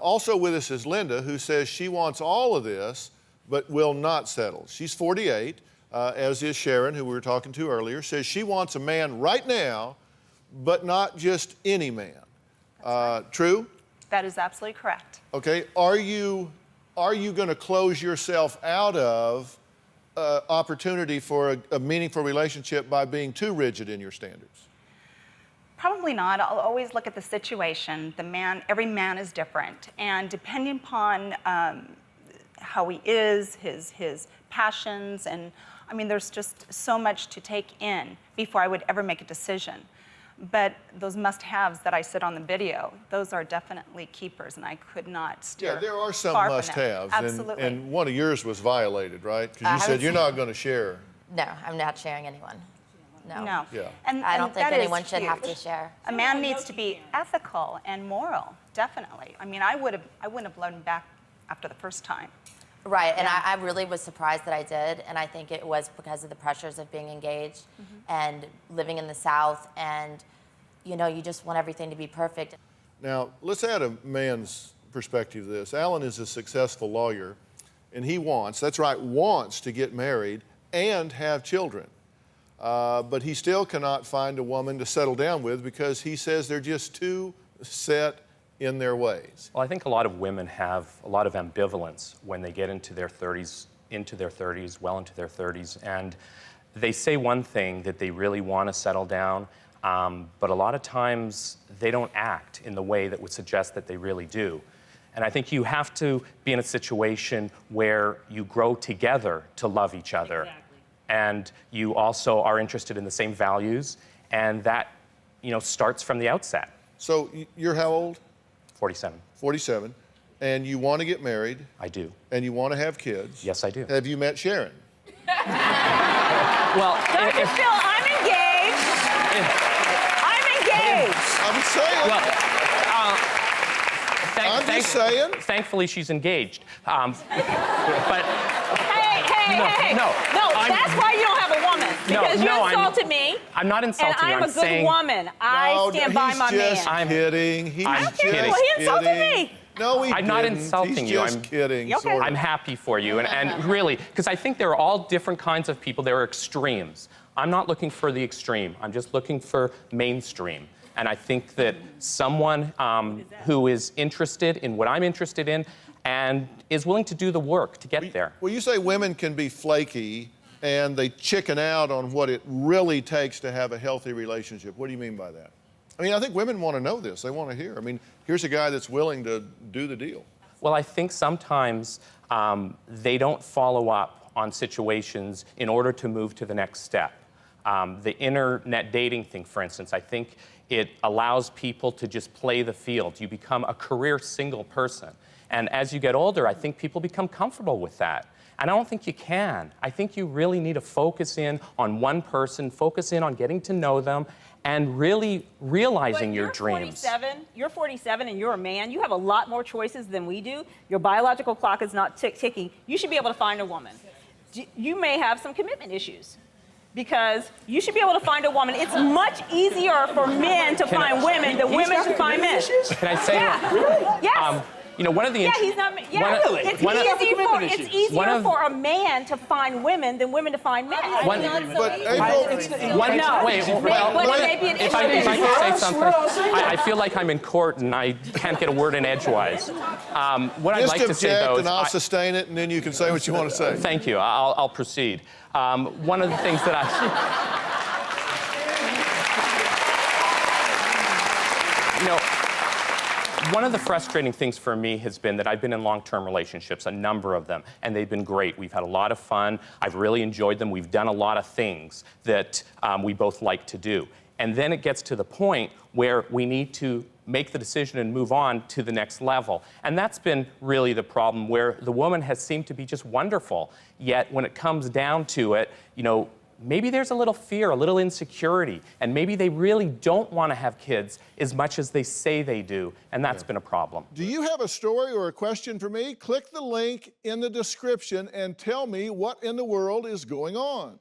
Also with us is Linda, who says she wants all of this, but will not settle. She's 48, as is Sharon, who we were talking to earlier, says she wants a man right now, but not just any man. True? That is absolutely correct. Okay, are you gonna close yourself out of opportunity for a meaningful relationship by being too rigid in your standards? Probably not. I'll always look at the situation. Every man is different, and depending upon how he is, his passions, and I mean, there's just so much to take in before I would ever make a decision. But those must-haves that I said on the video, those are definitely keepers, and I could not steer. Yeah, there are some far from them. must-haves. Absolutely. And one of yours was violated, right? Because you said you're not going to share. No, I'm not sharing anyone. No. No. Yeah. And I don't think that is anyone should have to huge. share. A man needs to be ethical and moral, definitely. I mean, I wouldn't have blown back after the first time. Right, and I really was surprised that I did, and I think it was because of the pressures of being engaged and living in the South, and you know, you just want everything to be perfect. Now, let's add a man's perspective to this. Alan is a successful lawyer, and he wants to get married and have children. But he still cannot find a woman to settle down with because he says they're just too set in their ways. Well, I think a lot of women have a lot of ambivalence when they get into their 30s, well into their 30s, and they say one thing, that they really want to settle down, but a lot of times they don't act in the way that would suggest that they really do. And I think you have to be in a situation where you grow together to love each other. Exactly. And you also are interested in the same values, and that, you know, starts from the outset. So you're how old? 47. 47. And you want to get married. I do. And you want to have kids. Yes, I do. Have you met Sharon? Well, DrPhil, I'm engaged. I'm engaged. I'm saying. Well, I'm just saying. Thankfully, she's engaged. But Hey. No, that's why you don't have a woman. Because you insulted me. I'm not insulting you. And I'm a good woman. I stand by my man. I'm kidding. I'm kidding. Well, he insulted me. No, he didn't. I'm not insulting you. He's just kidding. Okay. Sort of. I'm happy for you. And really, because I think there are all different kinds of people. There are extremes. I'm not looking for the extreme. I'm just looking for mainstream. And I think that someone who is interested in what I'm interested in and is willing to do the work to get there. Well, you say women can be flaky and they chicken out on what it really takes to have a healthy relationship. What do you mean by that? I mean, I think women want to know this. They want to hear. I mean, here's a guy that's willing to do the deal. Well, I think sometimes they don't follow up on situations in order to move to the next step. The internet dating thing, for instance, I think it allows people to just play the field. You become a career single person. And as you get older, I think people become comfortable with that. And I don't think you can. I think you really need to focus in on one person, focus in on getting to know them, and really realizing your dreams. You're 47 and you're a man. You have a lot more choices than we do. Your biological clock is not ticking. You should be able to find a woman. You may have some commitment issues, because you should be able to find a woman. It's much easier for men to find women than women to find men. Can I say that? Really? Yes. You know, one of the he's not. Yeah, really. It's easier for a man to find women than women to find men. But April, if I could say something, I feel like I'm in court and I can't get a word in edgewise. What I'd like to say, though, and I'll sustain it, and then you can say what you want to say. Thank you. I'll proceed. One of the things that one of the frustrating things for me has been that I've been in long-term relationships, a number of them, and they've been great. We've had a lot of fun. I've really enjoyed them. We've done a lot of things that we both like to do. And then it gets to the point where we need to make the decision and move on to the next level. And that's been really the problem, where the woman has seemed to be just wonderful. Yet when it comes down to it, you know, maybe there's a little fear, a little insecurity, and maybe they really don't want to have kids as much as they say they do, and that's been a problem. Do you have a story or a question for me? Click the link in the description and tell me what in the world is going on.